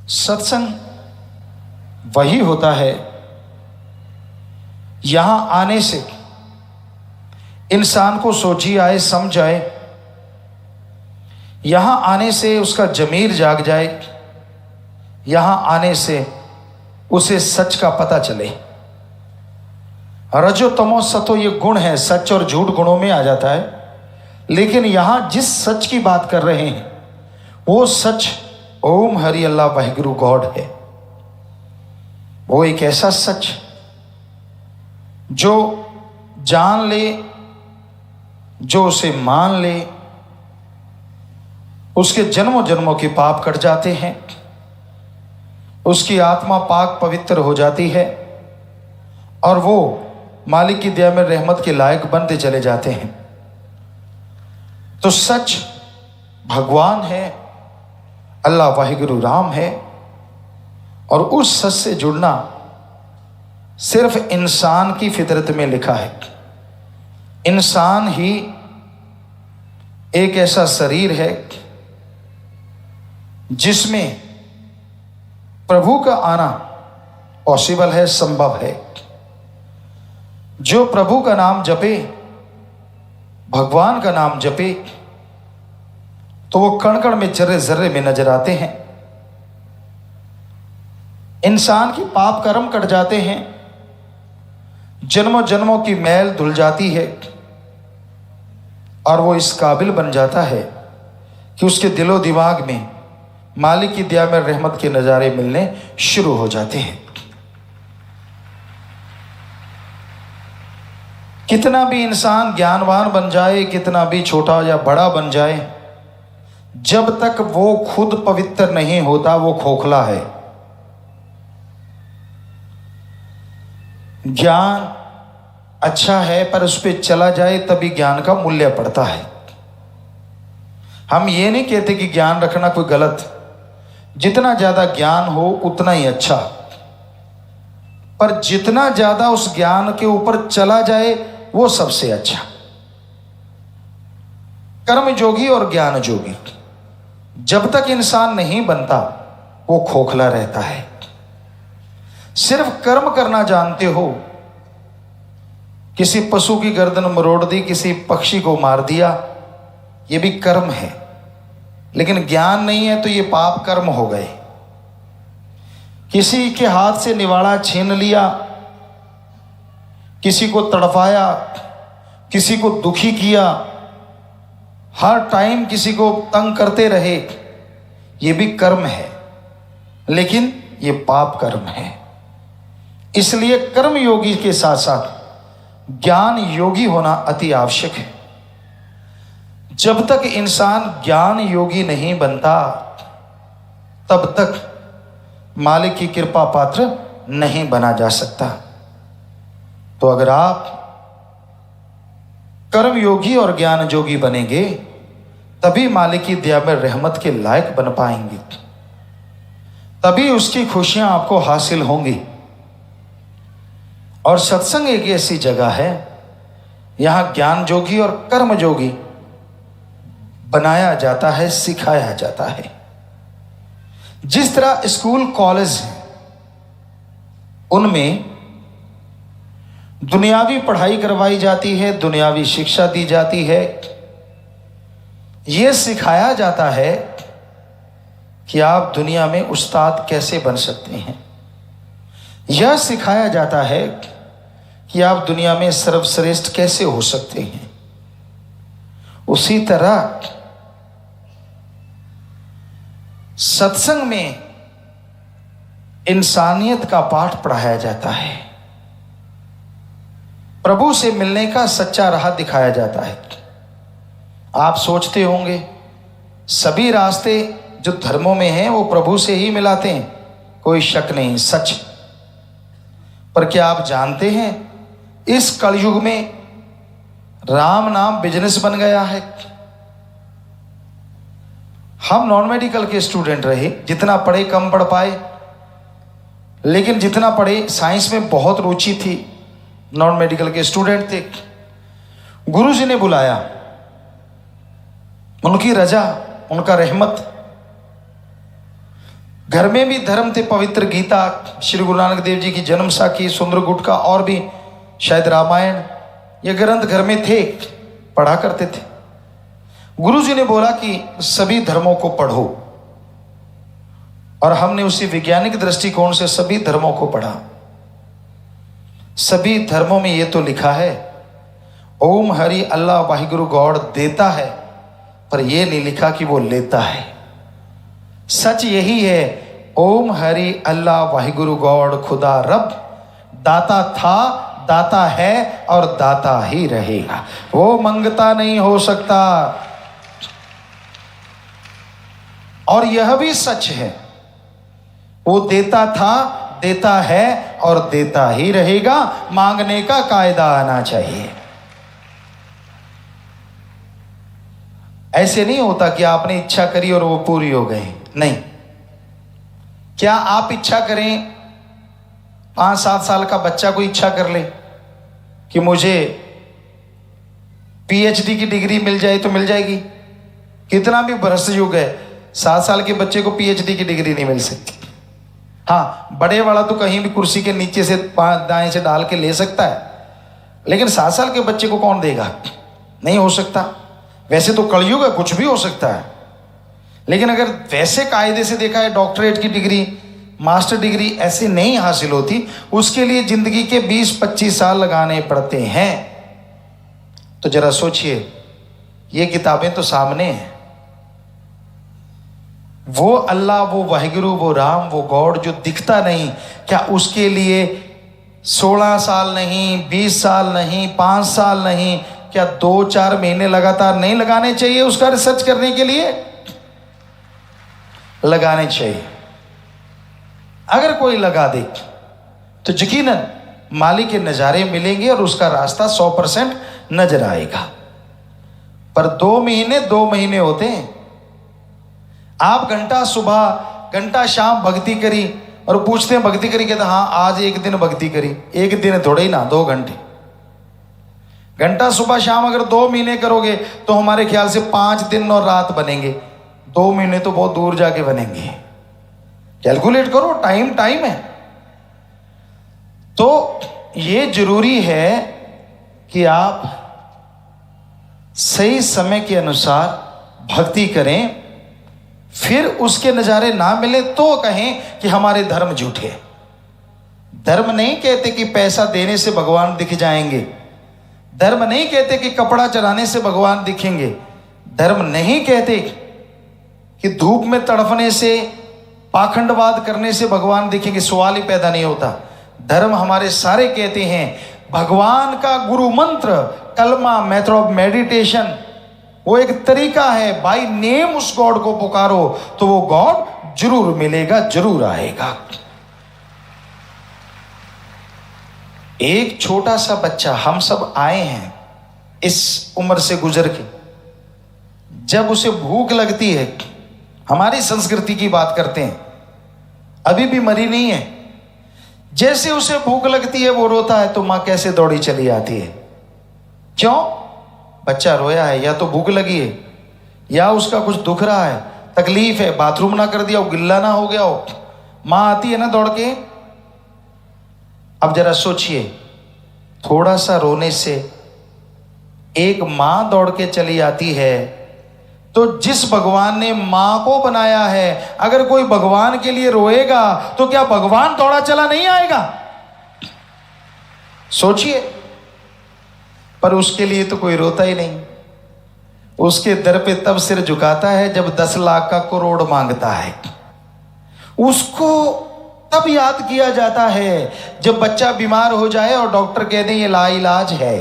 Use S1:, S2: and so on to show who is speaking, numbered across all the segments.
S1: सत्संग वही होता है, यहां आने से इंसान को सोची आए, समझ आए, यहां आने से उसका जमीर जाग जाए, यहां आने से उसे सच का पता चले। रजो तमो सतो ये गुण है, सच और झूठ गुणों में आ जाता है। लेकिन यहां जिस सच की बात कर रहे हैं वो सच ओम हरि अल्लाह वाहिगुरु गॉड है। वो एक ऐसा सच जो जान ले, जो उसे मान ले, उसके जन्मों जन्मों के पाप कट जाते हैं, उसकी आत्मा पाक पवित्र हो जाती है और वो मालिक की दया में रहमत के लायक बनते चले जाते हैं। तो सच भगवान है, अल्लाह वाहिगुरु राम है, और उस सच से जुड़ना सिर्फ इंसान की फितरत में लिखा है। इंसान ही एक ऐसा शरीर है जिसमें प्रभु का आना पॉसिबल है, संभव है। जो प्रभु का नाम जपे, भगवान का नाम जपे, तो वो कण कण में, जर्रे जर्रे में नजर आते हैं। इंसान की पाप कर्म कट जाते हैं, जन्मों जन्मों की मैल धुल जाती है और वो इस काबिल बन जाता है कि उसके दिलो दिमाग में मालिक की दया में रहमत के नज़ारे मिलने शुरू हो जाते हैं। कितना भी इंसान ज्ञानवान बन जाए, कितना भी छोटा या बड़ा बन जाए, जब तक वो खुद पवित्र नहीं होता वो खोखला है। ज्ञान अच्छा है पर उस पर चला जाए तभी ज्ञान का मूल्य पड़ता है। हम ये नहीं कहते कि ज्ञान रखना कोई गलत, जितना ज्यादा ज्ञान हो उतना ही अच्छा, पर जितना ज्यादा उस ज्ञान के ऊपर चला जाए वो सबसे अच्छा। कर्म जोगी और ज्ञान जोगी, जब तक इंसान नहीं बनता वो खोखला रहता है। सिर्फ कर्म करना जानते हो, किसी पशु की गर्दन मरोड़ दी, किसी पक्षी को मार दिया, ये भी कर्म है। लेकिन ज्ञान नहीं है तो ये पाप कर्म हो गए। किसी के हाथ से निवाड़ा छीन लिया, किसी को तड़पाया, किसी को दुखी किया, हर टाइम किसी को तंग करते रहे, ये भी कर्म है, लेकिन ये पाप कर्म है। इसलिए कर्म योगी के साथ साथ ज्ञान योगी होना अति आवश्यक है। जब तक इंसान ज्ञान योगी नहीं बनता तब तक मालिक की कृपा पात्र नहीं बना जा सकता। तो अगर आप कर्म योगी और ज्ञान योगी बनेंगे तभी मालिक की दया में रहमत के लायक बन पाएंगे, तभी उसकी खुशियां आपको हासिल होंगी। और सत्संग एक ऐसी जगह है, यहां ज्ञान जोगी और कर्म जोगी बनाया जाता है, सिखाया जाता है। जिस तरह स्कूल कॉलेज हैं उनमें दुनियावी पढ़ाई करवाई जाती है, दुनियावी शिक्षा दी जाती है, यह सिखाया जाता है कि आप दुनिया में उस्ताद कैसे बन सकते हैं। यह सिखाया जाता है कि आप दुनिया में सर्वश्रेष्ठ कैसे हो सकते हैं। उसी तरह सत्संग में इंसानियत का पाठ पढ़ाया जाता है, प्रभु से मिलने का सच्चा राह दिखाया जाता है। आप सोचते होंगे सभी रास्ते जो धर्मों में हैं वो प्रभु से ही मिलाते हैं, कोई शक नहीं, सच। पर क्या आप जानते हैं इस कलयुग में राम नाम बिजनेस बन गया है। हम नॉन मेडिकल के स्टूडेंट रहे, जितना पढ़े कम पढ़ पाए, लेकिन जितना पढ़े साइंस में बहुत रुचि थी। नॉन मेडिकल के स्टूडेंट थे, गुरुजी ने बुलाया, उनकी रजा, उनका रहमत, घर में भी धर्म थे, पवित्र गीता, श्री गुरु नानक देव जी की जन्म साखी, सुंदर गुटका और भी शायद रामायण, ये ग्रंथ घर में थे, पढ़ा करते थे। गुरु जी ने बोला कि सभी धर्मों को पढ़ो, और हमने उसी वैज्ञानिक दृष्टिकोण से सभी धर्मों को पढ़ा। सभी धर्मों में ये तो लिखा है ओम हरि अल्लाह वाहिगुरु गॉड देता है, पर यह नहीं लिखा कि वो लेता है। सच यही है, ओम हरि अल्लाह वाहिगुरु गॉड खुदा रब दाता था, दाता है और दाता ही रहेगा। वो मंगता नहीं हो सकता। और यह भी सच है, वो देता था, देता है और देता ही रहेगा। मांगने का कायदा आना चाहिए। ऐसे नहीं होता कि आपने इच्छा करी और वो पूरी हो गई, नहीं। क्या आप इच्छा करें, 5-7 साल का बच्चा को इच्छा कर ले कि मुझे पीएचडी की डिग्री मिल जाए तो मिल जाएगी? कितना भी भ्रष्ट युग है, 7 साल के बच्चे को पीएचडी की डिग्री नहीं मिल सकती। हाँ, बड़े वाला तो कहीं भी कुर्सी के नीचे से दाएं से डाल के ले सकता है, लेकिन 7 साल के बच्चे को कौन देगा? नहीं हो सकता। वैसे तो कलयुग है, कुछ भी हो सकता है, लेकिन अगर वैसे कायदे से देखा है, डॉक्टरेट की डिग्री, मास्टर डिग्री ऐसे नहीं हासिल होती, उसके लिए जिंदगी के 20-25 साल लगाने पड़ते हैं। तो जरा सोचिए, ये किताबें तो सामने हैं। वो अल्लाह, वो वाहिगुरु, वो राम, वो गॉड जो दिखता नहीं, क्या उसके लिए 16 साल नहीं, 20 साल नहीं, 5 साल नहीं, क्या 2-4 महीने लगातार नहीं लगाने चाहिए उसका रिसर्च करने के लिए? लगाने चाहिए। अगर कोई लगा दे तो यकीनन माली के नज़ारे मिलेंगे और उसका रास्ता 100% नजर आएगा। पर 2 महीने होते हैं। आप घंटा सुबह घंटा शाम भक्ति करी और पूछते हैं भक्ति करी, कहते हाँ आज एक दिन भक्ति करी। एक दिन थोड़े ही ना, 2 घंटे। घंटा सुबह शाम अगर 2 महीने करोगे तो हमारे ख्याल से 5 दिन और रात बनेंगे। 2 महीने तो बहुत दूर जाके बनेंगे। कैलकुलेट करो, टाइम है। तो ये जरूरी है कि आप सही समय के अनुसार भक्ति करें, फिर उसके नज़ारे ना मिले तो कहें कि हमारे धर्म झूठे। धर्म नहीं कहते कि पैसा देने से भगवान दिख जाएंगे। धर्म नहीं कहते कि कपड़ा चढ़ाने से भगवान दिखेंगे। धर्म नहीं कहते कि धूप में तड़फने से, पाखंडवाद करने से भगवान दिखेंगे। सवाल ही पैदा नहीं होता। धर्म हमारे सारे कहते हैं भगवान का गुरु मंत्र, कलमा, मेथड ऑफ मेडिटेशन, वो एक तरीका है। बाय नेम उस गॉड को पुकारो तो वो गॉड जरूर मिलेगा, जरूर आएगा। एक छोटा सा बच्चा, हम सब आए हैं इस उम्र से गुजर के, जब उसे भूख लगती है, हमारी संस्कृति की बात करते हैं, अभी भी मरी नहीं है, जैसे उसे भूख लगती है वो रोता है तो मां कैसे दौड़ी चली आती है। क्यों? बच्चा रोया है, या तो भूख लगी है या उसका कुछ दुख रहा है, तकलीफ है, बाथरूम ना कर दिया हो, गिल्ला ना हो गया हो, मां आती है ना दौड़ के। अब जरा सोचिए, थोड़ा सा रोने से एक मां दौड़ के चली आती है, तो जिस भगवान ने मां को बनाया है, अगर कोई भगवान के लिए रोएगा तो क्या भगवान दौड़ा चला नहीं आएगा? सोचिए। पर उसके लिए तो कोई रोता ही नहीं। उसके दर पे तब सिर झुकाता है जब 10 लाख का करोड़ मांगता है। उसको तब याद किया जाता है जब बच्चा बीमार हो जाए और डॉक्टर कह दें ये लाइलाज है।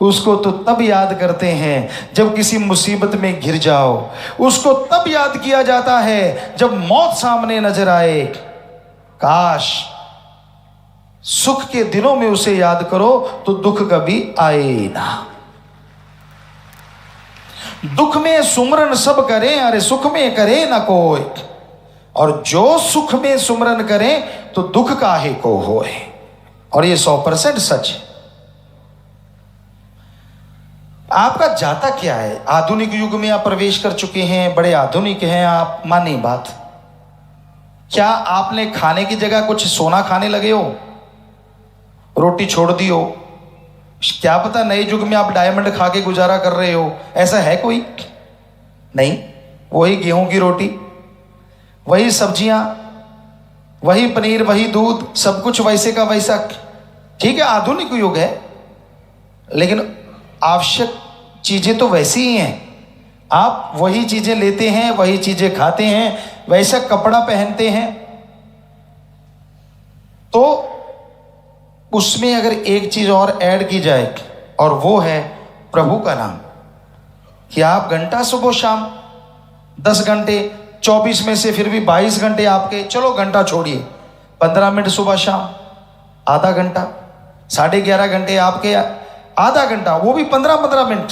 S1: उसको तो तब याद करते हैं जब किसी मुसीबत में घिर जाओ। उसको तब याद किया जाता है जब मौत सामने नजर आए। काश सुख के दिनों में उसे याद करो तो दुख कभी आए ना। दुख में सुमरन सब करें, अरे सुख में करे ना कोई, और जो सुख में सुमरन करें तो दुख काहे को होए। और ये 100% सच है। आपका जाता क्या है? आधुनिक युग में आप प्रवेश कर चुके हैं, बड़े आधुनिक हैं आप, मानी बात। क्या आपने खाने की जगह कुछ सोना खाने लगे हो, रोटी छोड़ दी हो? क्या पता नए युग में आप डायमंड खा के गुजारा कर रहे हो, ऐसा है कोई? नहीं, वही गेहूं की रोटी, वही सब्जियां, वही पनीर, वही दूध, सब कुछ वैसे का वैसा। ठीक है, आधुनिक युग है, लेकिन आवश्यक चीजें तो वैसी ही हैं। आप वही चीजें लेते हैं, वही चीजें खाते हैं, वैसा कपड़ा पहनते हैं। तो उसमें अगर एक चीज और ऐड की जाए, और वो है प्रभु का नाम, कि आप घंटा सुबह शाम 10 घंटे, 24 में से फिर भी 22 घंटे आपके, चलो घंटा छोड़िए, 15 मिनट सुबह शाम, आधा घंटा, 11.5 घंटे आपके, आधा घंटा, वो भी 15-15 मिनट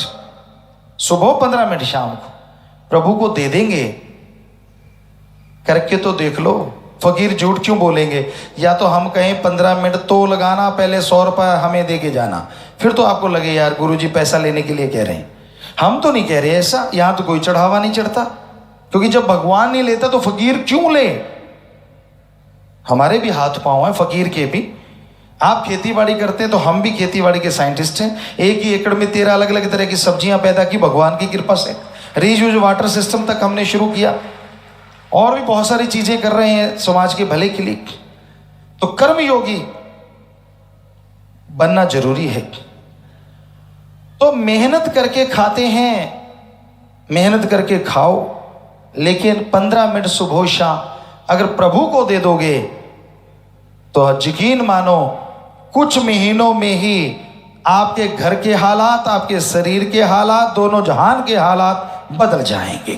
S1: सुबह, 15 मिनट शाम को प्रभु को दे देंगे। करके तो देख लो, फकीर झूठ क्यों बोलेंगे? या तो हम कहें 15 मिनट तो लगाना, पहले 100 रुपया हमें दे के जाना, फिर तो आपको लगे यार गुरुजी पैसा लेने के लिए कह रहे हैं। हम तो नहीं कह रहे ऐसा, यहां तो कोई चढ़ावा नहीं चढ़ता, क्योंकि जब भगवान नहीं लेता तो फकीर क्यों ले? हमारे भी हाथ पांव हैं फकीर के भी। आप खेतीबाड़ी करते हैं तो हम भी खेतीबाड़ी के साइंटिस्ट हैं। एक ही एकड़ में 13 अलग अलग तरह की सब्जियां पैदा की भगवान की कृपा से। रीयूज वाटर सिस्टम तक हमने शुरू किया, और भी बहुत सारी चीजें कर रहे हैं समाज के भले के लिए। तो कर्म योगी बनना जरूरी है। तो मेहनत करके खाते हैं, मेहनत करके खाओ, लेकिन 15 मिनट सुबह शाम अगर प्रभु को दे दोगे तो यकीन मानो कुछ महीनों में ही आपके घर के हालात, आपके शरीर के हालात, दोनों जहान के हालात बदल जाएंगे।